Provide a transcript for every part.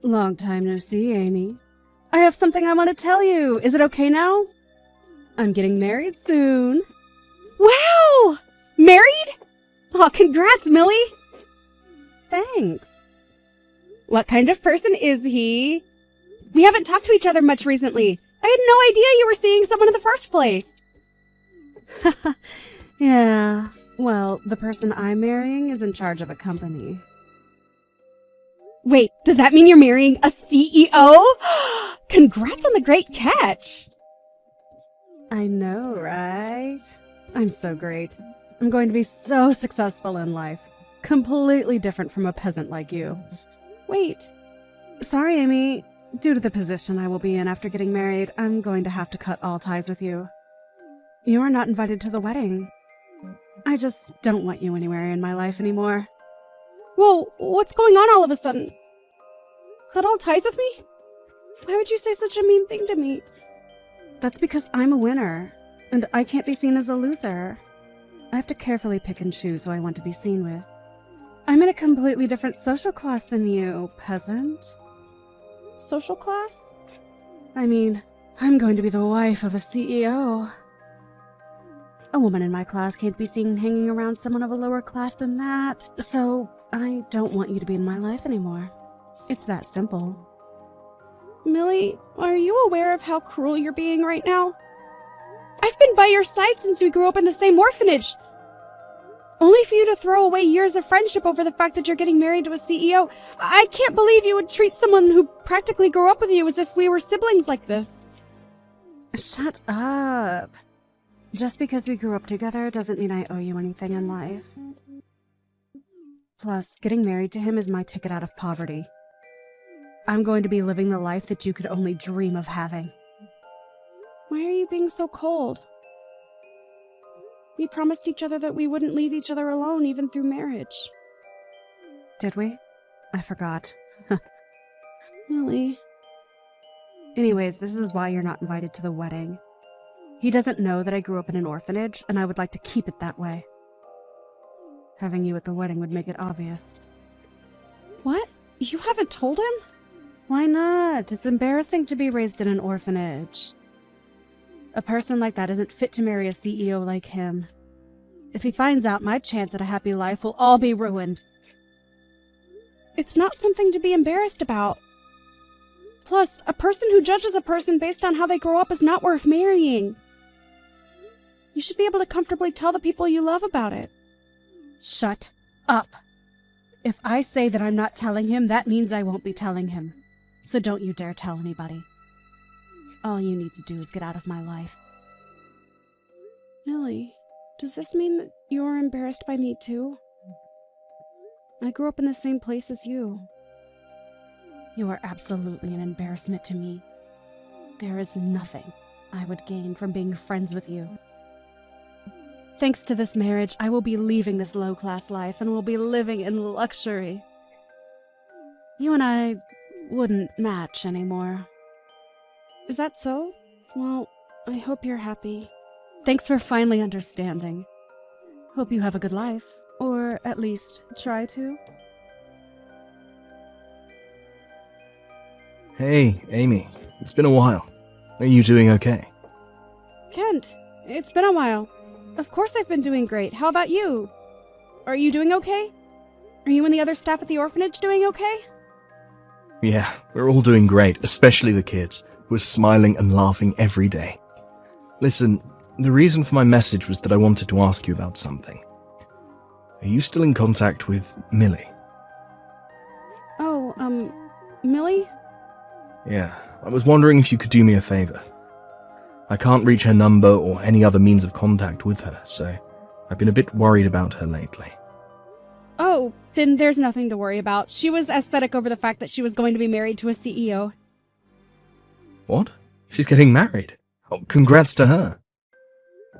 Long time no see, Amy. I have something I want to tell you. Is it okay now? I'm getting married soon. Wow! Married? Oh, congrats, Millie! Thanks. What kind of person is he? We haven't talked to each other much recently. I had no idea you were seeing someone in the first place. Yeah, well, the person I'm marrying is in charge of a company. Wait, does that mean you're marrying a CEO? Congrats on the great catch! I know, right? I'm so great. I'm going to be so successful in life. Completely different from a peasant like you. Wait. Sorry, Amy. Due to the position I will be in after getting married, I'm going to have to cut all ties with you. You are not invited to the wedding. I just don't want you anywhere in my life anymore. Whoa, what's going on all of a sudden? Cut all ties with me? Why would you say such a mean thing to me? That's because I'm a winner, and I can't be seen as a loser. I have to carefully pick and choose who I want to be seen with. I'm in a completely different social class than you, peasant. Social class? I mean, I'm going to be the wife of a CEO. A woman in my class can't be seen hanging around someone of a lower class than that, so I don't want you to be in my life anymore. It's that simple. Millie, are you aware of how cruel you're being right now? I've been by your side since we grew up in the same orphanage. Only for you to throw away years of friendship over the fact that you're getting married to a CEO. I can't believe you would treat someone who practically grew up with you as if we were siblings like this. Shut up. Just because we grew up together doesn't mean I owe you anything in life. Plus, getting married to him is my ticket out of poverty. I'm going to be living the life that you could only dream of having. Why are you being so cold? We promised each other that we wouldn't leave each other alone even through marriage. Did we? I forgot. Millie. Anyways, this is why you're not invited to the wedding. He doesn't know that I grew up in an orphanage, and I would like to keep it that way. Having you at the wedding would make it obvious. What? You haven't told him? Why not? It's embarrassing to be raised in an orphanage. A person like that isn't fit to marry a CEO like him. If he finds out, my chance at a happy life will all be ruined. It's not something to be embarrassed about. Plus, a person who judges a person based on how they grow up is not worth marrying. You should be able to comfortably tell the people you love about it. Shut up. If I say that I'm not telling him, that means I won't be telling him. So don't you dare tell anybody. All you need to do is get out of my life. Millie, does this mean that you're embarrassed by me too? I grew up in the same place as you. You are absolutely an embarrassment to me. There is nothing I would gain from being friends with you. Thanks to this marriage, I will be leaving this low-class life and will be living in luxury. You and I wouldn't match anymore. Is that so? Well, I hope you're happy. Thanks for finally understanding. Hope you have a good life, or at least try to. Hey, Amy. It's been a while. Are you doing okay? Kent, it's been a while. Of course I've been doing great. How about you? Are you doing okay? Are you and the other staff at the orphanage doing okay? Yeah, we're all doing great, especially the kids, who are smiling and laughing every day. Listen, the reason for my message was that I wanted to ask you about something. Are you still in contact with Millie? Oh, Millie? Yeah, I was wondering if you could do me a favor. I can't reach her number or any other means of contact with her, so I've been a bit worried about her lately. Oh, then there's nothing to worry about. She was aesthetic over the fact that she was going to be married to a CEO. What? She's getting married? Oh, congrats to her.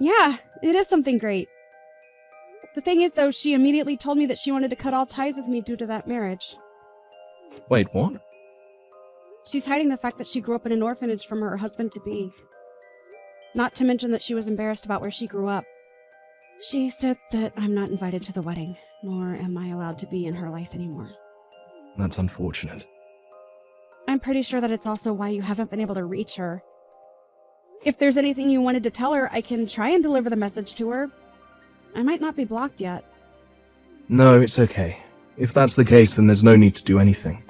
Yeah, it is something great. The thing is, though, she immediately told me that she wanted to cut all ties with me due to that marriage. Wait, what? She's hiding the fact that she grew up in an orphanage from her husband-to-be. Not to mention that she was embarrassed about where she grew up. She said that I'm not invited to the wedding, nor am I allowed to be in her life anymore. That's unfortunate. I'm pretty sure that it's also why you haven't been able to reach her. If there's anything you wanted to tell her, I can try and deliver the message to her. I might not be blocked yet. No, it's okay. If that's the case, then there's no need to do anything.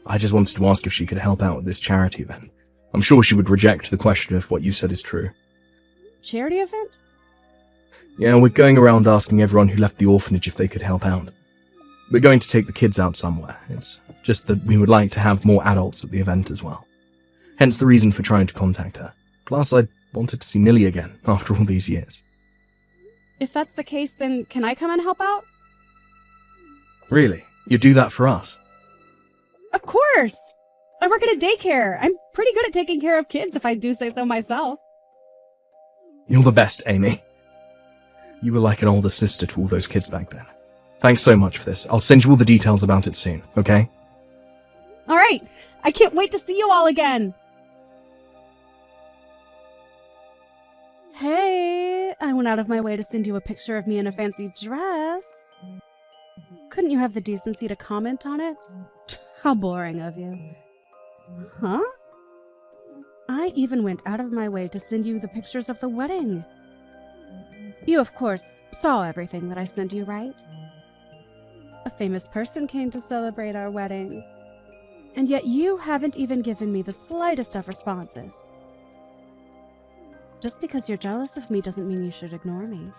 I just wanted to ask if she could help out with this charity event. I'm sure she would reject the question if what you said is true. Charity event? Yeah, we're going around asking everyone who left the orphanage if they could help out. We're going to take the kids out somewhere. It's just that we would like to have more adults at the event as well. Hence the reason for trying to contact her. Plus, I wanted to see Millie again after all these years. If that's the case, then can I come and help out? Really? You'd do that for us? Of course! I work at a daycare. I'm pretty good at taking care of kids if I do say so myself. You're the best, Amy. You were like an older sister to all those kids back then. Thanks so much for this. I'll send you all the details about it soon, okay? Alright! I can't wait to see you all again! Hey, I went out of my way to send you a picture of me in a fancy dress. Couldn't you have the decency to comment on it? How boring of you. Huh? I even went out of my way to send you the pictures of the wedding. You, of course, saw everything that I sent you, right? A famous person came to celebrate our wedding. And yet you haven't even given me the slightest of responses. Just because you're jealous of me doesn't mean you should ignore me.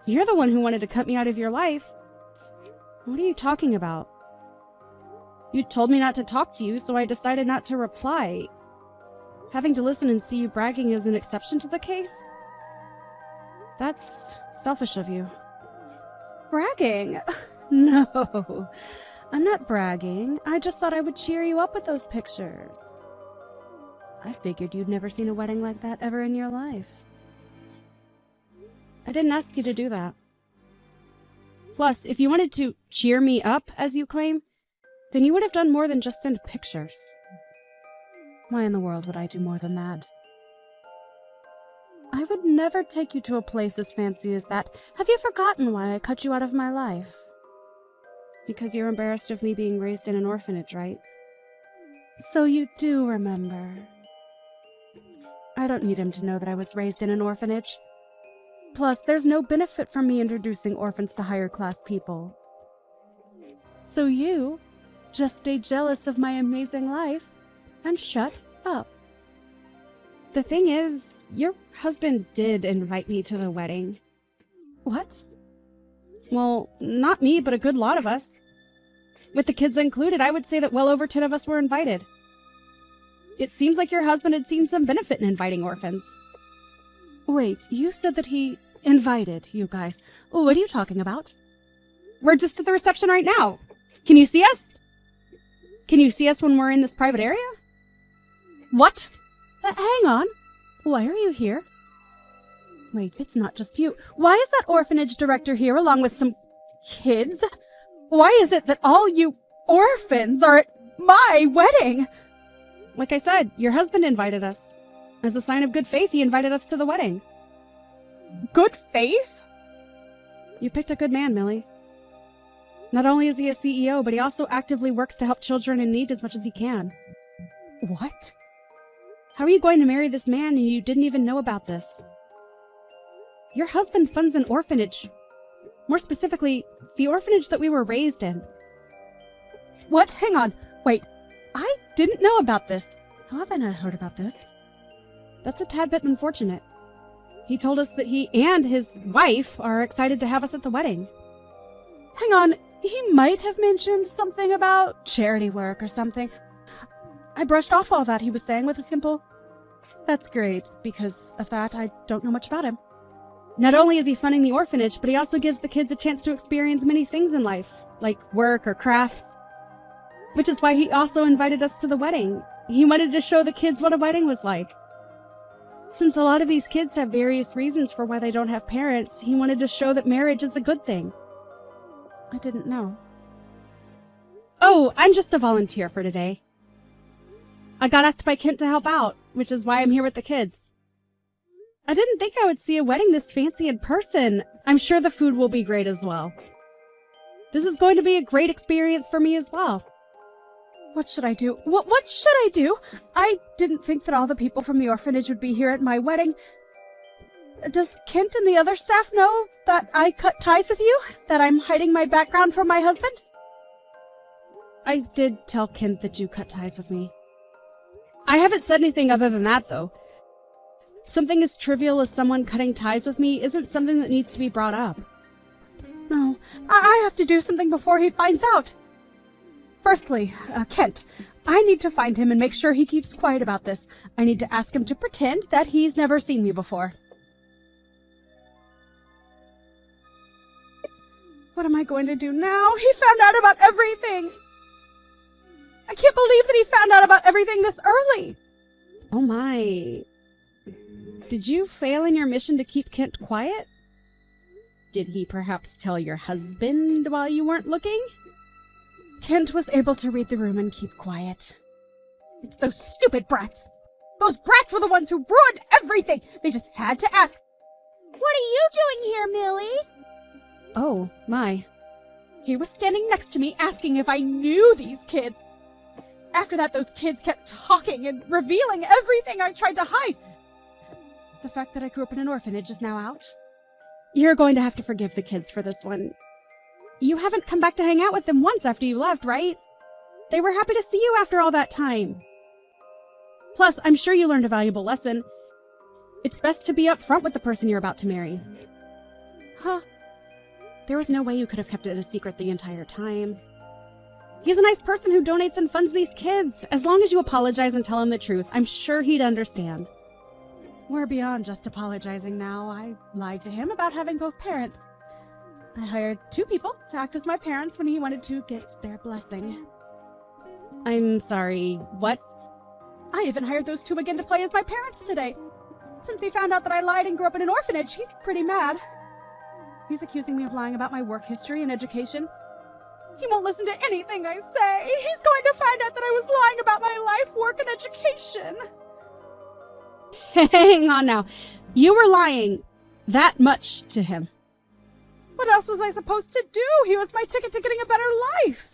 You're the one who wanted to cut me out of your life. What are you talking about? You told me not to talk to you, so I decided not to reply. Having to listen and see you bragging is an exception to the case? That's selfish of you. Bragging? No, I'm not bragging. I just thought I would cheer you up with those pictures. I figured you'd never seen a wedding like that ever in your life. I didn't ask you to do that. Plus, if you wanted to cheer me up, as you claim, then you would have done more than just send pictures. Why in the world would I do more than that? I would never take you to a place as fancy as that. Have you forgotten why I cut you out of my life? Because you're embarrassed of me being raised in an orphanage, right? So you do remember. I don't need him to know that I was raised in an orphanage. Plus, there's no benefit from me introducing orphans to higher class people. So you just stay jealous of my amazing life and shut up. The thing is, your husband did invite me to the wedding. What? Well, not me, but a good lot of us. With the kids included, I would say that well over 10 of us were invited. It seems like your husband had seen some benefit in inviting orphans. Wait, you said that he invited you guys. What are you talking about? We're just at the reception right now. Can you see us? Can you see us when we're in this private area? What? Hang on. Why are you here? Wait, it's not just you. Why is that orphanage director here along with some kids? Why is it that all you orphans are at my wedding? Like I said, your husband invited us. As a sign of good faith, he invited us to the wedding. Good faith? You picked a good man, Millie. Not only is he a CEO, but he also actively works to help children in need as much as he can. What? How are you going to marry this man and you didn't even know about this? Your husband funds an orphanage. More specifically, the orphanage that we were raised in. What? Hang on. Wait. I didn't know about this. How have I not heard about this? That's a tad bit unfortunate. He told us that he and his wife are excited to have us at the wedding. Hang on. He might have mentioned something about charity work or something. I brushed off all that he was saying with a simple, "That's great. Because of that, I don't know much about him." Not only is he funding the orphanage, but he also gives the kids a chance to experience many things in life, like work or crafts. Which is why he also invited us to the wedding. He wanted to show the kids what a wedding was like. Since a lot of these kids have various reasons for why they don't have parents, he wanted to show that marriage is a good thing. I didn't know. Oh, I'm just a volunteer for today. I got asked by Kent to help out, which is why I'm here with the kids. I didn't think I would see a wedding this fancy in person. I'm sure the food will be great as well. This is going to be a great experience for me as well. What should I do? What should I do? I didn't think that all the people from the orphanage would be here at my wedding. Does Kent and the other staff know that I cut ties with you? That I'm hiding my background from my husband? I did tell Kent that you cut ties with me. I haven't said anything other than that, though. Something as trivial as someone cutting ties with me isn't something that needs to be brought up. No, I have to do something before he finds out. Firstly, Kent, I need to find him and make sure he keeps quiet about this. I need to ask him to pretend that he's never seen me before. What am I going to do now? He found out about everything! I can't believe that he found out about everything this early! Oh my. Did you fail in your mission to keep Kent quiet? Did he perhaps tell your husband while you weren't looking? Kent was able to read the room and keep quiet. It's those stupid brats! Those brats were the ones who ruined everything! They just had to ask. What are you doing here, Millie? Oh, my. He was standing next to me asking if I knew these kids. After that, those kids kept talking and revealing everything I tried to hide. The fact that I grew up in an orphanage is now out. You're going to have to forgive the kids for this one. You haven't come back to hang out with them once after you left, right? They were happy to see you after all that time. Plus, I'm sure you learned a valuable lesson. It's best to be upfront with the person you're about to marry. Huh. There was no way you could have kept it a secret the entire time. He's a nice person who donates and funds these kids. As long as you apologize and tell him the truth, I'm sure he'd understand. We're beyond just apologizing now. I lied to him about having both parents. I hired 2 people to act as my parents when he wanted to get their blessing. I'm sorry, what? I even hired those 2 again to play as my parents today. Since he found out that I lied and grew up in an orphanage, he's pretty mad. He's accusing me of lying about my work history and education. He won't listen to anything I say. He's going to find out that I was lying about my life, work, and education. Hang on now. You were lying that much to him. What else was I supposed to do? He was my ticket to getting a better life.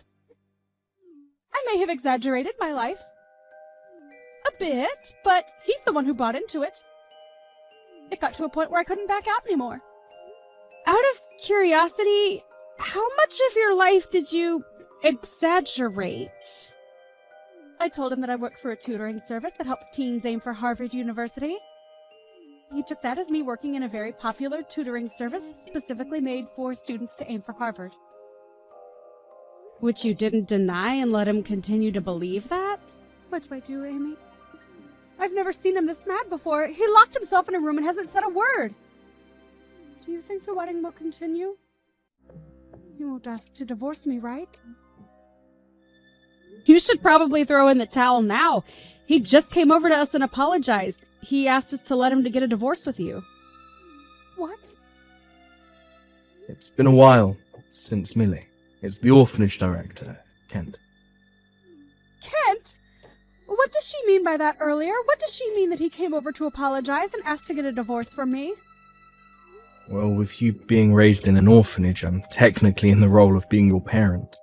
I may have exaggerated my life. A bit, but he's the one who bought into it. It got to a point where I couldn't back out anymore. Out of curiosity, how much of your life did you exaggerate? I told him that I work for a tutoring service that helps teens aim for Harvard University. He took that as me working in a very popular tutoring service specifically made for students to aim for Harvard. Which you didn't deny and let him continue to believe that? What do I do, Amy? I've never seen him this mad before. He locked himself in a room and hasn't said a word. Do you think the wedding will continue? He won't ask to divorce me, right? You should probably throw in the towel now. He just came over to us and apologized. He asked us to let him to get a divorce with you. What? It's been a while since Millie. It's the orphanage director, Kent. Kent? What does she mean by that earlier? What does she mean that he came over to apologize and asked to get a divorce from me? Well, with you being raised in an orphanage, I'm technically in the role of being your parent.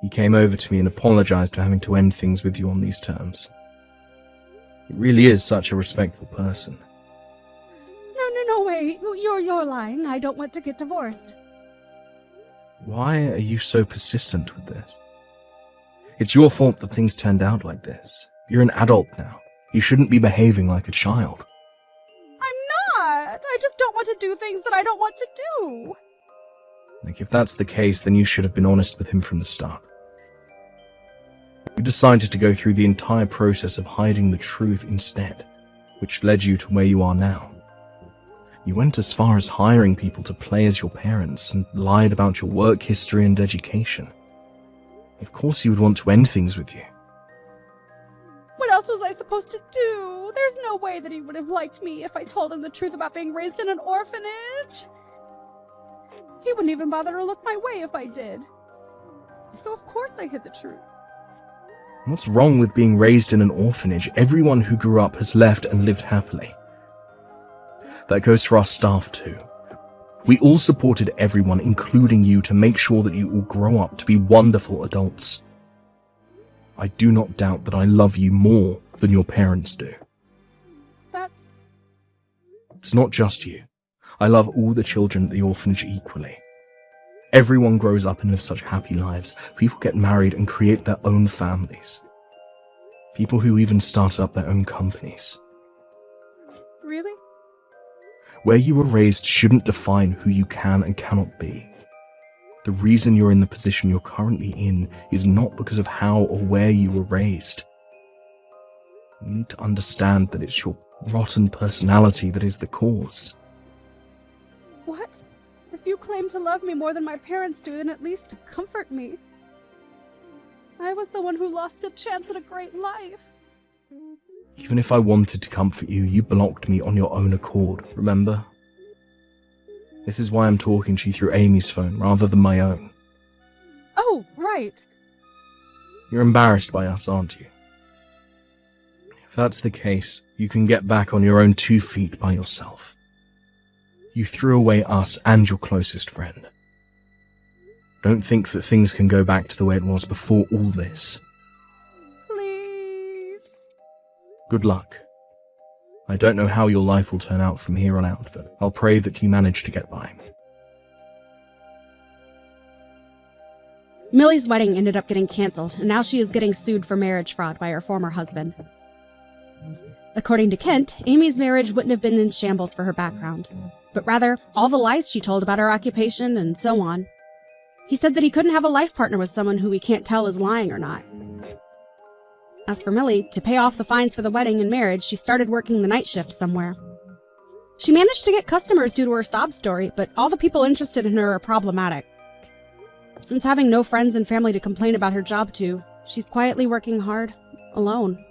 He came over to me and apologized for having to end things with you on these terms. He really is such a respectful person. No way. You're lying. I don't want to get divorced. Why are you so persistent with this? It's your fault that things turned out like this. You're an adult now. You shouldn't be behaving like a child. I'm not. I just don't want to do things that I don't want to do. Like, if that's the case, then you should have been honest with him from the start. You decided to go through the entire process of hiding the truth instead, which led you to where you are now. You went as far as hiring people to play as your parents and lied about your work history and education. Of course he would want to end things with you. What else was I supposed to do? There's no way that he would have liked me if I told him the truth about being raised in an orphanage. He wouldn't even bother to look my way if I did. So of course I hid the truth. What's wrong with being raised in an orphanage? Everyone who grew up has left and lived happily. That goes for our staff too. We all supported everyone, including you, to make sure that you all grow up to be wonderful adults. I do not doubt that I love you more than your parents do. That's... It's not just you. I love all the children at the orphanage equally. Everyone grows up and lives such happy lives. People get married and create their own families. People who even started up their own companies. Really? Where you were raised shouldn't define who you can and cannot be. The reason you're in the position you're currently in is not because of how or where you were raised. You need to understand that it's your rotten personality that is the cause. What? If you claim to love me more than my parents do, then at least comfort me. I was the one who lost a chance at a great life. Even if I wanted to comfort you, you blocked me on your own accord, remember? This is why I'm talking to you through Amy's phone rather than my own. Oh, right. You're embarrassed by us, aren't you? If that's the case, you can get back on your own 2 feet by yourself. You threw away us and your closest friend. Don't think that things can go back to the way it was before all this. Please. Good luck. I don't know how your life will turn out from here on out, but I'll pray that you manage to get by. Millie's wedding ended up getting canceled, and now she is getting sued for marriage fraud by her former husband. According to Kent, Amy's marriage wouldn't have been in shambles for her background, but rather all the lies she told about her occupation and so on. He said that he couldn't have a life partner with someone who we can't tell is lying or not. As for Millie, to pay off the fines for the wedding and marriage, she started working the night shift somewhere. She managed to get customers due to her sob story, but all the people interested in her are problematic. Since having no friends and family to complain about her job to, she's quietly working hard, alone.